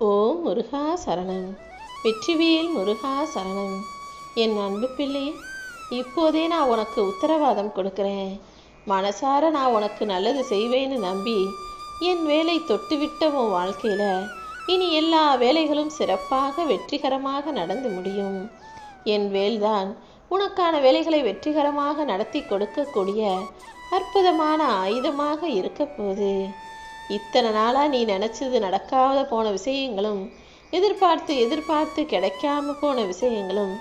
ஓம் முருகா சரணம். வெற்றிவேல் முருகா சரணம். என் அன்பு பிள்ளை, இப்போதே நான் உனக்கு உத்தரவாதம் கொடுக்குறேன். மனசார நான் உனக்கு நல்லது செய்வேன்னு நம்பி என் வேலை தொட்டுவிட்ட உன் வாழ்க்கையில் இனி எல்லா வேலைகளும் சிறப்பாக வெற்றிகரமாக நடந்து முடியும். என் வேல்தான் உனக்கான வேலைகளை வெற்றிகரமாக நடத்தி கொடுக்கக்கூடிய அற்புதமான ஆயுதமாக இருக்க போகுது. இத்தனை நாளாக நீ நினச்சது நடக்காத போன விஷயங்களும், எதிர்பார்த்து கிடைக்காம போன விஷயங்களும்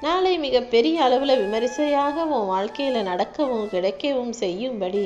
நாளை மிக பெரிய அளவில் விமரிசையாக உன் வாழ்க்கையில் நடக்கவும் கிடைக்கவும் செய்யும்படி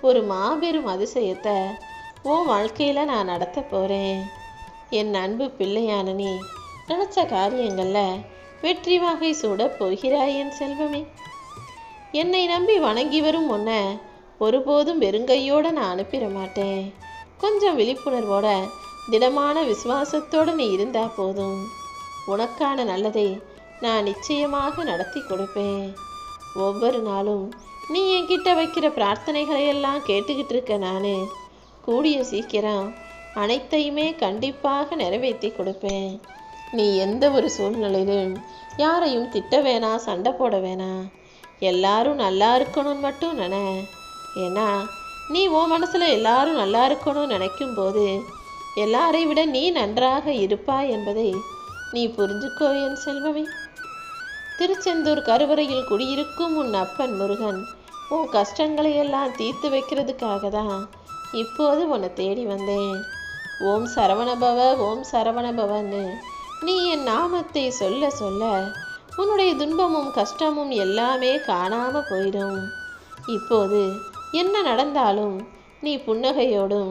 ஒரு மாபெரும் அதிசயத்தை உன் வாழ்க்கையில் நான் நடத்த போகிறேன். என் அன்பு பிள்ளையான நீ நினச்ச காரியங்களில் வெற்றி வாகை சூட போகிறாய் என் செல்வமே. என்னை நம்பி வணங்கி வரும் உன்னை ஒருபோதும் வெறுங்கையோடு நான் அனுப்பிட மாட்டேன். கொஞ்சம் விழிப்புணர்வோட திடமான விசுவாசத்தோடு நீ இருந்தா போதும். உனக்கான நல்லதை நான் நிச்சயமாக நடத்தி கொடுப்பேன். ஒவ்வொரு நாளும் நீ என்கிட்ட வைக்கிற பிரார்த்தனைகளையெல்லாம் கேட்டுக்கிட்டு இருக்க நான் கூடிய சீக்கிரம் அனைத்தையுமே கண்டிப்பாக நிறைவேற்றி கொடுப்பேன். நீ எந்த ஒரு சூழ்நிலையிலும் யாரையும் திட்ட வேணாம், சண்டை போட வேணாம். எல்லாரும் நல்லா இருக்கணும்னு மட்டும் நினை. ஏன்னா நீ உன் மனசில் எல்லாரும் நல்லா இருக்கணும்னு நினைக்கும் போது எல்லாரை விட நீ நன்றாக இருப்பாய் என்பதை நீ புரிஞ்சுக்கோ என் செல்வமே. திருச்செந்தூர் கருவறையில் குடியிருக்கும் உன் அப்பன் முருகன் உன் கஷ்டங்களை எல்லாம் தீர்த்து வைக்கிறதுக்காக தான் இப்போது உன்னை தேடி வந்தேன். ஓம் சரவணபவ, ஓம் சரவணபவன்னு நீ என் நாமத்தை சொல்ல சொல்ல உன்னுடைய துன்பமும் கஷ்டமும் எல்லாமே காணாமல் போயிடும். இப்போது என்ன நடந்தாலும் நீ புன்னகையோடும்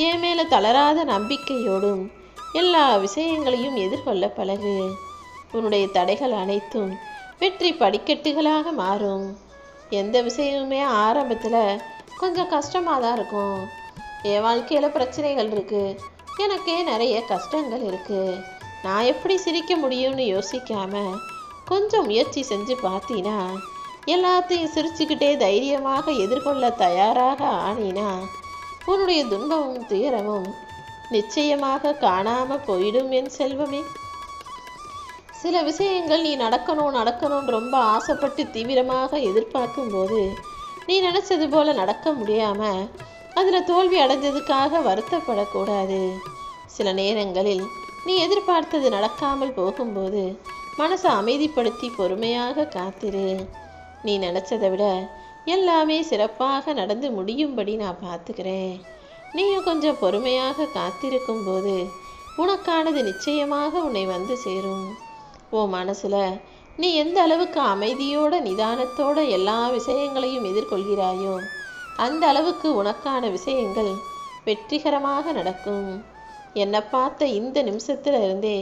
என் மேலே தளராத நம்பிக்கையோடும் எல்லா விஷயங்களையும் எதிர்கொள்ள பழகு. உன்னுடைய தடைகள் அனைத்தும் வெற்றி படிக்கட்டுகளாக மாறும். எந்த விஷயமுமே ஆரம்பத்தில் கொஞ்சம் கஷ்டமாக தான் இருக்கும். என் வாழ்க்கையில் பிரச்சனைகள் இருக்குது, எனக்கே நிறைய கஷ்டங்கள் இருக்குது, நான் எப்படி சிரிக்க முடியும்னு யோசிக்காமல் கொஞ்சம் முயற்சி செஞ்சு பார்த்தீனா, எல்லாத்தையும் சிரிச்சுக்கிட்டே தைரியமாக எதிர்கொள்ள தயாராக ஆனினா உன்னுடைய துன்பமும் துயரமும் நிச்சயமாக காணாமல் போயிடும் என் செல்வமே. சில விஷயங்கள் நீ நடக்கணும்னு ரொம்ப ஆசைப்பட்டு தீவிரமாக எதிர்பார்க்கும் போது நீ நினச்சது போல நடக்க முடியாமல் அதில் தோல்வி அடைஞ்சதுக்காக வருத்தப்படக்கூடாது. சில நேரங்களில் நீ எதிர்பார்த்தது நடக்காமல் போகும்போது மனசை அமைதிப்படுத்தி பொறுமையாக காத்திரு. நீ நினச்சதை விட எல்லாமே சிறப்பாக நடந்து முடியும்படி நான் பார்த்துக்கிறேன். நீயும் கொஞ்சம் பொறுமையாக காத்திருக்கும் போது உனக்கானது நிச்சயமாக உன்னை வந்து சேரும். உன் மனசில் நீ எந்த அளவுக்கு அமைதியோட நிதானத்தோட எல்லா விஷயங்களையும் எதிர்கொள்கிறாயோ அந்த அளவுக்கு உனக்கான விஷயங்கள் வெற்றிகரமாக நடக்கும். என்னை பார்த்த இந்த நிமிஷத்துல இருந்தே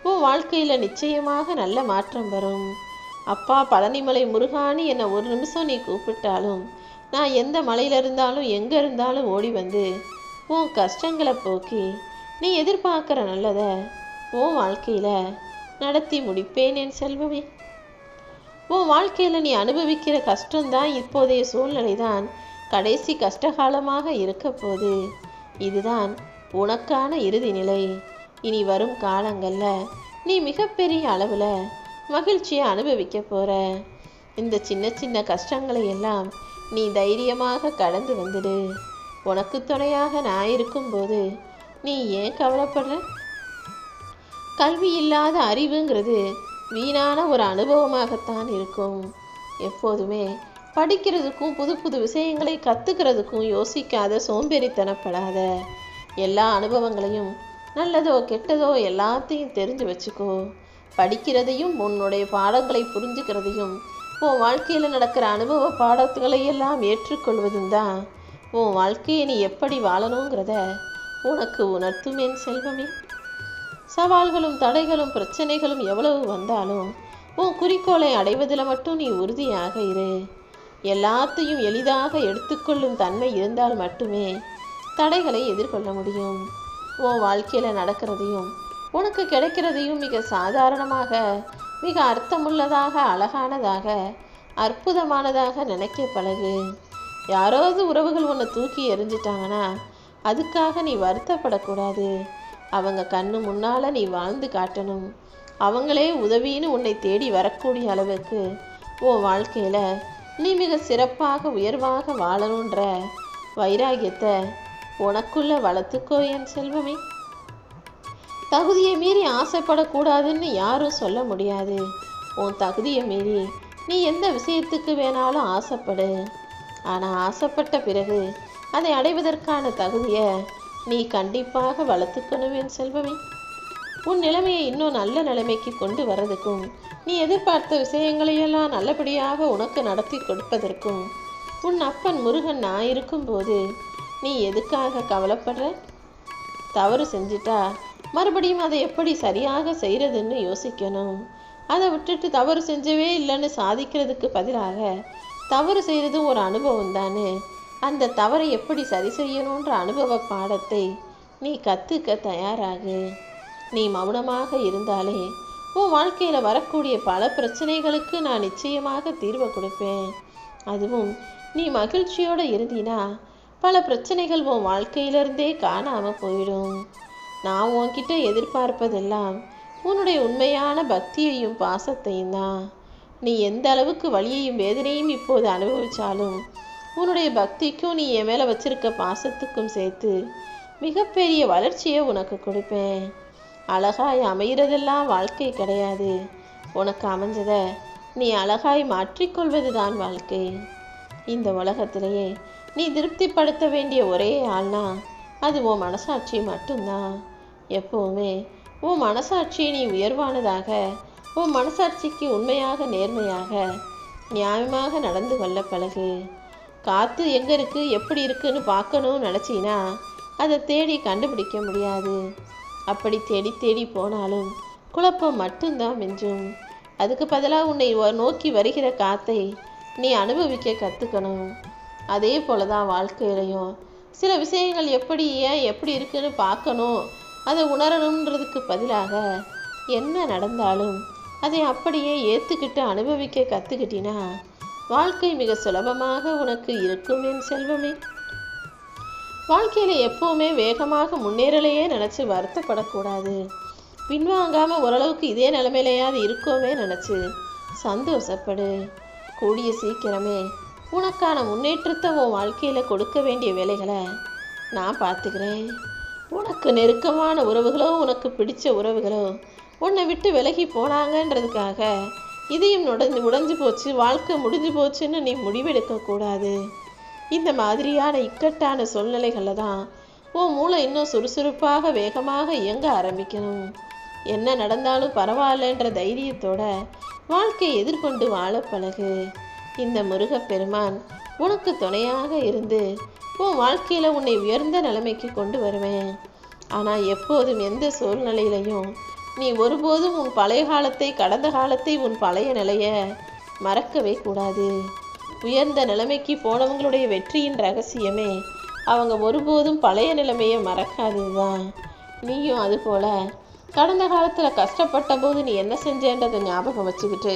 உன் வாழ்க்கையில் நிச்சயமாக நல்ல மாற்றம் வரும். அப்பா பழனிமலை முருகான்னு என்னை ஒரு நிமிஷம் நீ கூப்பிட்டாலும் நான் எந்த மலையில் இருந்தாலும் எங்கே இருந்தாலும் ஓடி வந்து உன் கஷ்டங்களை போக்கி நீ எதிர்பார்க்குற நல்லதை உன் வாழ்க்கையில் நடத்தி முடிப்பேன் என் செல்வமே. உன் வாழ்க்கையில் நீ அனுபவிக்கிற கஷ்டம்தான் இப்போதைய சூழ்நிலை தான் கடைசி கஷ்டகாலமாக இருக்க போது. இதுதான் உனக்கான இறுதி நிலை. இனி வரும் காலங்களில் நீ மிகப்பெரிய அளவில் மகிழ்ச்சியை அனுபவிக்க போகிற. இந்த சின்ன சின்ன கஷ்டங்களை எல்லாம் நீ தைரியமாக கடந்து வந்துடு. உனக்கு துணையாக நான் இருக்கும்போது நீ ஏன் கவலைப்படுற? கல்வி இல்லாத அறிவுங்கிறது வீணான ஒரு அனுபவமாகத்தான் இருக்கும். எப்போதுமே படிக்கிறதுக்கும் புது புது விஷயங்களை கற்றுக்கிறதுக்கும் யோசிக்காத, சோம்பேறித்தனப்படாத. எல்லா அனுபவங்களையும் நல்லதோ கெட்டதோ எல்லாத்தையும் தெரிஞ்சு வச்சுக்கோ. படிக்கிறதையும் உன்னுடைய பாடங்களை புரிஞ்சுக்கிறதையும் உன் வாழ்க்கையில் நடக்கிற அனுபவ பாடங்களை எல்லாம் ஏற்றுக்கொள்வதும் தான் உன் வாழ்க்கையை நீ எப்படி வாழணுங்கிறத உனக்கு உணர்த்தும் என் செல்வமே. சவால்களும் தடைகளும் பிரச்சனைகளும் எவ்வளவு வந்தாலும் உன் குறிக்கோளை அடைவதில் மட்டும் நீ உறுதியாக இரு. எல்லாத்தையும் எளிதாக எடுத்துக்கொள்ளும் தன்மை இருந்தால் மட்டுமே தடைகளை எதிர்கொள்ள முடியும். உன் வாழ்க்கையில் நடக்கிறதையும் உனக்கு கிடைக்கிறதையும் மிக சாதாரணமாக, மிக அர்த்தமுள்ளதாக, அழகானதாக, அற்புதமானதாக நினைக்க பழகு. யாராவது உறவுகள் உன்னை தூக்கி எறிஞ்சிட்டாங்கன்னா அதுக்காக நீ வருத்தப்படக்கூடாது. அவங்க கண்ணு முன்னால் நீ வாழ்ந்து காட்டணும். அவங்களே உதவின்னு உன்னை தேடி வரக்கூடிய அளவுக்கு உன் வாழ்க்கையில் நீ மிக சிறப்பாக உயர்வாக வாழணுன்ற வைராகியத்தை உனக்குள்ள வளர்த்துக்கோ என் செல்வமே. தகுதியை மீறி ஆசைப்படக்கூடாதுன்னு யாரும் சொல்ல முடியாது. உன் தகுதியை மீறி நீ எந்த விஷயத்துக்கு வேணாலும் ஆசைப்படு. ஆனால் ஆசைப்பட்ட பிறகு அதை அடைவதற்கான தகுதியை நீ கண்டிப்பாக வளர்த்துக்கணும் என் செல்வமே. உன் நிலைமையை இன்னும் நல்ல நிலைமைக்கு கொண்டு வர்றதுக்கும் நீ எதிர்பார்த்த விஷயங்களையெல்லாம் நல்லபடியாக உனக்கு நடத்தி கொடுப்பதற்கும் உன் அப்பன் முருகன் நான் இருக்கும்போது நீ எதுக்காக கவலைப்படுற? தவறு செஞ்சிட்டா மறுபடியும் அதை எப்படி சரியாக செய்கிறதுன்னு யோசிக்கணும். அதை விட்டுட்டு தவறு செஞ்சவே இல்லைன்னு சாதிக்கிறதுக்கு பதிலாக தவறு செய்கிறது ஒரு அனுபவம் தானே. அந்த தவறை எப்படி சரி செய்யணுன்ற அனுபவ பாடத்தை நீ கற்றுக்க தயாராகு. நீ மௌனமாக இருந்தாலே உன் வாழ்க்கையில் வரக்கூடிய பல பிரச்சனைகளுக்கு நான் நிச்சயமாக தீர்வு கொடுப்பேன். அதுவும் நீ மகிழ்ச்சியோடு இருந்தீனா பல பிரச்சனைகள் உன் வாழ்க்கையிலிருந்தே காணாமல் போயிடும். நான் உன்கிட்ட எதிர்பார்ப்பதெல்லாம் உன்னுடைய உண்மையான பக்தியையும் பாசத்தையும் தான். நீ எந்த அளவுக்கு வலியையும் வேதனையும் இப்போது அனுபவித்தாலும் உன்னுடைய பக்திக்கும் நீ என் மேலே வச்சிருக்க பாசத்துக்கும் சேர்த்து மிகப்பெரிய வளர்ச்சியை உனக்கு கொடுப்பேன். அழகாய் அமைகிறதெல்லாம் வாழ்க்கை கிடையாது. உனக்கு அமைஞ்சதை நீ அழகாய் மாற்றிக்கொள்வது தான் வாழ்க்கை. இந்த உலகத்திலேயே நீ திருப்திப்படுத்த வேண்டிய ஒரே ஆள்னா அது உன் மனசாட்சி மட்டும்தான். எப்போவுமே உன் மனசாட்சியை நீ உயர்வானதாக, உன் மனசாட்சிக்கு உண்மையாக நேர்மையாக நியாயமாக நடந்து கொள்ள பழகு. காற்று எங்கே இருக்குது எப்படி இருக்குன்னு பார்க்கணும்னு நினச்சின்னா அதை தேடி கண்டுபிடிக்க முடியாது. அப்படி தேடி தேடி போனாலும் குழப்பம் மட்டும்தான் மிஞ்சும். அதுக்கு பதிலாக உன்னை நோக்கி வருகிற காற்றை நீ அனுபவிக்க கற்றுக்கணும். அதே போல தான் வாழ்க்கையிலையும் சில விஷயங்கள் எப்படி இருக்குன்னு பார்க்கணும், அதை உணரணுன்றதுக்கு பதிலாக என்ன நடந்தாலும் அதை அப்படியே ஏற்றுக்கிட்டு அனுபவிக்க கற்றுக்கிட்டினா வாழ்க்கை மிக சுலபமாக உனக்கு இருக்கும் என் செல்வமே. வாழ்க்கையில் எப்போவுமே வேகமாக முன்னேறலையே நினச்சி வருத்தப்படக்கூடாது. பின்வாங்காமல் ஓரளவுக்கு இதே நிலைமையிலையாவது இருக்கோமே நினச்சி சந்தோஷப்படு. கூடிய சீக்கிரமே உனக்கான முன்னேற்றத்தை உன் வாழ்க்கையில் கொடுக்க வேண்டிய வேலைகளை நான் பார்த்துக்கிறேன். உனக்கு நெருக்கமான உறவுகளோ உனக்கு பிடிச்ச உறவுகளோ உன்னை விட்டு விலகி போனாங்கன்றதுக்காக இதையும் உடைஞ்சு போச்சு, வாழ்க்கை முடிஞ்சு போச்சுன்னு நீ முடிவெடுக்கக்கூடாது. இந்த மாதிரியான இக்கட்டான சூழ்நிலைகளில் தான் உன் மூளை இன்னும் சுறுசுறுப்பாக வேகமாக இயங்க ஆரம்பிக்கணும். என்ன நடந்தாலும் பரவாயில்லன்ற தைரியத்தோட வாழ்க்கையை எதிர்கொண்டு வாழ பழகு. இந்த முருகப்பெருமான் உனக்கு துணையாக இருந்து உன் வாழ்க்கையில் உன்னை உயர்ந்த நிலைமைக்கு கொண்டு வருவேன். ஆனால் எப்போதும் எந்த சூழ்நிலையிலையும் நீ ஒருபோதும் உன் பழைய காலத்தை, கடந்த காலத்தை, உன் பழைய நிலையை மறக்கவே கூடாது. உயர்ந்த நிலைமைக்கு போனவங்களுடைய வெற்றியின் ரகசியமே அவங்க ஒருபோதும் பழைய நிலைமையை மறக்காதது தான். நீயும் அதுபோல் கடந்த காலத்தில் கஷ்டப்பட்ட போது நீ என்ன செஞ்சேன்றதை ஞாபகம் வச்சுக்கிட்டு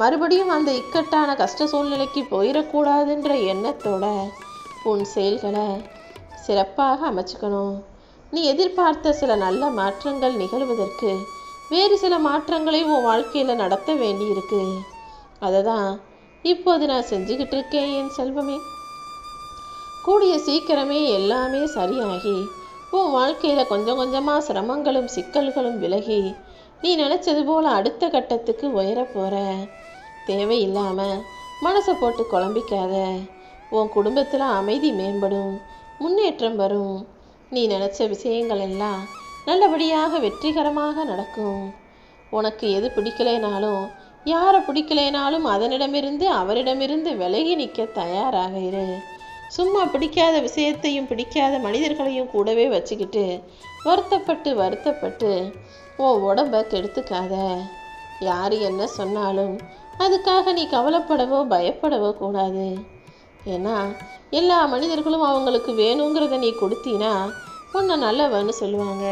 மறுபடியும் அந்த இக்கட்டான கஷ்ட சூழ்நிலைக்கு போயிடக்கூடாதுன்ற எண்ணத்தோட உன் செயல்களை சிறப்பாக அமைச்சுக்கணும். நீ எதிர்பார்த்த சில நல்ல மாற்றங்கள் நிகழ்வதற்கு வேறு சில மாற்றங்களை உன் வாழ்க்கையில் நடத்த வேண்டியிருக்கு. அதை தான் இப்போது நான் செஞ்சுக்கிட்டு இருக்கேன் என் செல்வமே. கூடிய சீக்கிரமே எல்லாமே சரியாகி உன் வாழ்க்கையில் கொஞ்சம் கொஞ்சமாக சிரமங்களும் சிக்கல்களும் விலகி நீ நினச்சது போல் அடுத்த கட்டத்துக்கு உயர போகிற. தேவையில்லாமல் மனசை போட்டு குழம்பிக்காத. உன் குடும்பத்தில் அமைதி மேம்படும், முன்னேற்றம் வரும். நீ நினச்ச விஷயங்கள் எல்லாம் நல்லபடியாக வெற்றிகரமாக நடக்கும். உனக்கு எது பிடிக்கலைனாலும் யாரை பிடிக்கலைனாலும் அதனிடமிருந்து அவரிடமிருந்து விலகி நிற்க தயாராக இரு. சும்மா பிடிக்காத விஷயத்தையும் பிடிக்காத மனிதர்களையும் கூடவே வச்சுக்கிட்டு வருத்தப்பட்டு உன் உடம்பை கெடுத்துக்காத. யார் என்ன சொன்னாலும் அதுக்காக நீ கவலைப்படவோ பயப்படவோ கூடாது. ஏன்னா எல்லா மனிதர்களும் அவங்களுக்கு வேணுங்கிறத நீ கொடுத்தீனா உன்னை நல்லவன்னு சொல்லுவாங்க.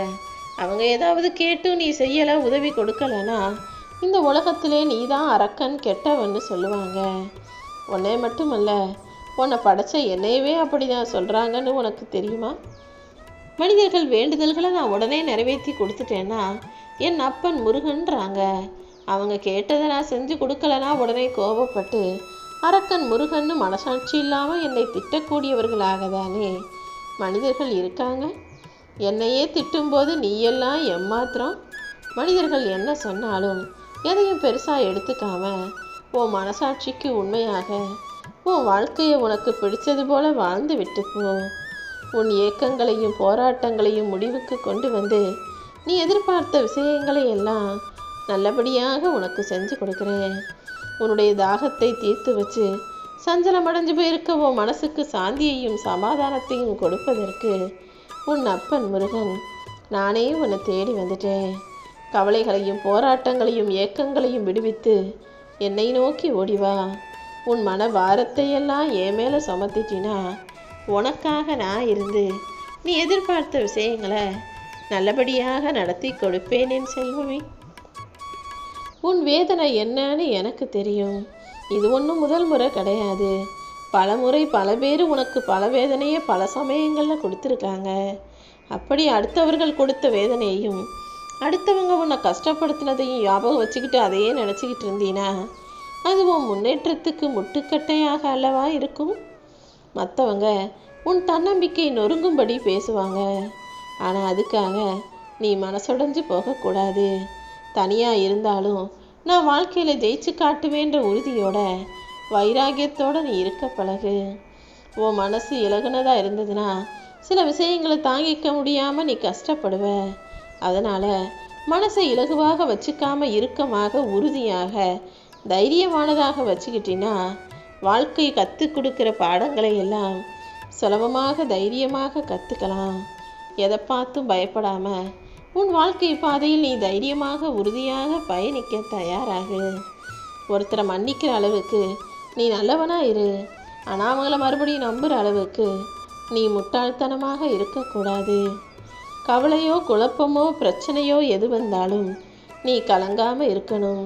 அவங்க ஏதாவது கேட்டு நீ செய்யலை, உதவி கொடுக்கலன்னா இந்த உலகத்திலே நீ தான் அரக்கன், கெட்டவன்னு சொல்லுவாங்க. உன்னை மட்டுமல்ல, உன்னை படைச்ச என்னையவே அப்படி தான் சொல்கிறாங்கன்னு உனக்கு தெரியுமா? மனிதர்கள் வேண்டுதல்களை நான் உடனே நிறைவேற்றி கொடுத்துட்டேன்னா என் அப்பன் முருகன்றாங்க. அவங்க கேட்டதை நான் செஞ்சு கொடுக்கலனா உடனே கோபப்பட்டு அரக்கன் முருகன்னு மனசாட்சி இல்லாமல் என்னை திட்டக்கூடியவர்களாக தானே மனிதர்கள் இருக்காங்க. என்னையே திட்டும்போது நீயெல்லாம் எம்மாத்திரம்? மனிதர்கள் என்ன சொன்னாலும் எதையும் பெருசாக எடுத்துக்காம உன் மனசாட்சிக்கு உண்மையாக உன் வாழ்க்கையை உனக்கு பிடிச்சது போல வாழ்ந்து விட்டுப்போ. உன் ஏக்கங்களையும் போராட்டங்களையும் முடிவுக்கு கொண்டு வந்து நீ எதிர்பார்த்த விஷயங்களை எல்லாம் நல்லபடியாக உனக்கு செஞ்சு கொடுக்குறேன். உன்னுடைய தாகத்தை தீர்த்து வச்சு சஞ்சலமடைஞ்சு போயிருக்க உன் மனசுக்கு சாந்தியையும் சமாதானத்தையும் கொடுப்பதற்கு உன் அப்பன் முருகன் நானே உன்னை தேடி வந்துட்டேன். கவலைகளையும் போராட்டங்களையும் ஏக்கங்களையும் விடுவித்து என்னை நோக்கி ஓடிவா. உன் மன பாரத்தையெல்லாம் என் மேலே சுமத்திட்டினா உனக்காக நான் இருந்து நீ எதிர்பார்த்த விஷயங்களை நல்லபடியாக நடத்தி கொடுப்பேன் என் செல்வமே. உன் வேதனை என்னன்னு எனக்கு தெரியும். இது ஒன்றும் முதல் முறை கிடையாது. பல முறை பல பேர் உனக்கு பல வேதனையை பல சமயங்களில் கொடுத்துருக்காங்க. அப்படி அடுத்தவர்கள் கொடுத்த வேதனையையும் அடுத்தவங்க உன்னை கஷ்டப்படுத்தினதையும் ஞாபகம் வச்சுக்கிட்டு அதையே நினச்சிக்கிட்டு இருந்தீனா அது உன் முன்னேற்றத்துக்கு முட்டுக்கட்டையாக அல்லவா இருக்கும். மற்றவங்க உன் தன்னம்பிக்கை நொறுங்கும்படி பேசுவாங்க. ஆனால் அதுக்காக நீ மனசுடைஞ்சு போகக்கூடாது. தனியாக இருந்தாலும் நான் வாழ்க்கையில் ஜெயிச்சு காட்டுவேன்ற உறுதியோட வைராகியத்தோடு நீ இருக்க பழகு. உன் மனசு இலகுனதாக இருந்ததுன்னா சில விஷயங்களை தாங்கிக்க முடியாமல் நீ கஷ்டப்படுவ. அதனால் மனசை இலகுவாக வச்சுக்காம இறுக்கமாக உறுதியாக தைரியமானதாக வச்சுக்கிட்டினா வாழ்க்கை கற்றுக் கொடுக்குற பாடங்களை எல்லாம் சுலபமாக தைரியமாக கற்றுக்கலாம். எதை பார்த்தும் பயப்படாமல் உன் வாழ்க்கை பாதையில் நீ தைரியமாக உறுதியாக பயணிக்க தயாராகு. ஒருத்தரை மன்னிக்கிற அளவுக்கு நீ நல்லவனா இரு. ஆனால் அவங்கள மறுபடியும் நம்புகிற அளவுக்கு நீ முட்டாள்தனமாக இருக்கக்கூடாது. கவலையோ குழப்பமோ பிரச்சனையோ எது வந்தாலும் நீ கலங்காமல் இருக்கணும்.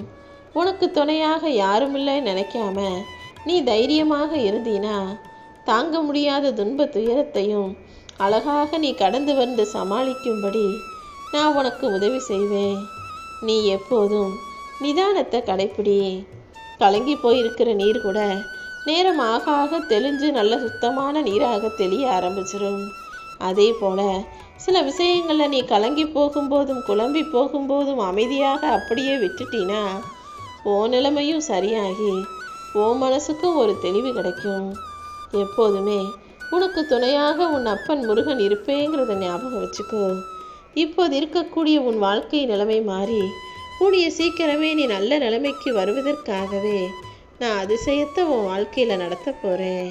உனக்கு துணையாக யாரும் இல்லை நினைக்காம நீ தைரியமாக இருந்தீனா தாங்க முடியாத துன்ப துயரத்தையும் அழகாக நீ கடந்து வந்து சமாளிக்கும்படி நான் உனக்கு உதவி செய்வேன். நீ எப்போதும் நிதானத்தை கடைப்பிடி. கலங்கி போயிருக்கிற நீர் கூட நேரம் ஆக ஆக தெளிஞ்சு நல்ல சுத்தமான நீராக தெளிய ஆரம்பிச்சிடும். அதே போல் சில விஷயங்களில் நீ கலங்கி போகும்போதும் குழம்பி போகும்போதும் அமைதியாக அப்படியே விட்டுட்டினா ஓ நிலைமையும் சரியாகி ஓ மனசுக்கும் ஒரு தெளிவு கிடைக்கும். எப்போதுமே உனக்கு துணையாக உன் அப்பன் முருகன் இருப்பேங்கிறத ஞாபகம் வச்சுக்கோ. இப்போது இருக்கக்கூடிய உன் வாழ்க்கை நிலைமை மாறி கூடிய சீக்கிரமே நீ நல்ல நிலைமைக்கு வருவதற்காகவே நான் அதிசயத்தை உன் வாழ்க்கையில் நடத்த போகிறேன்.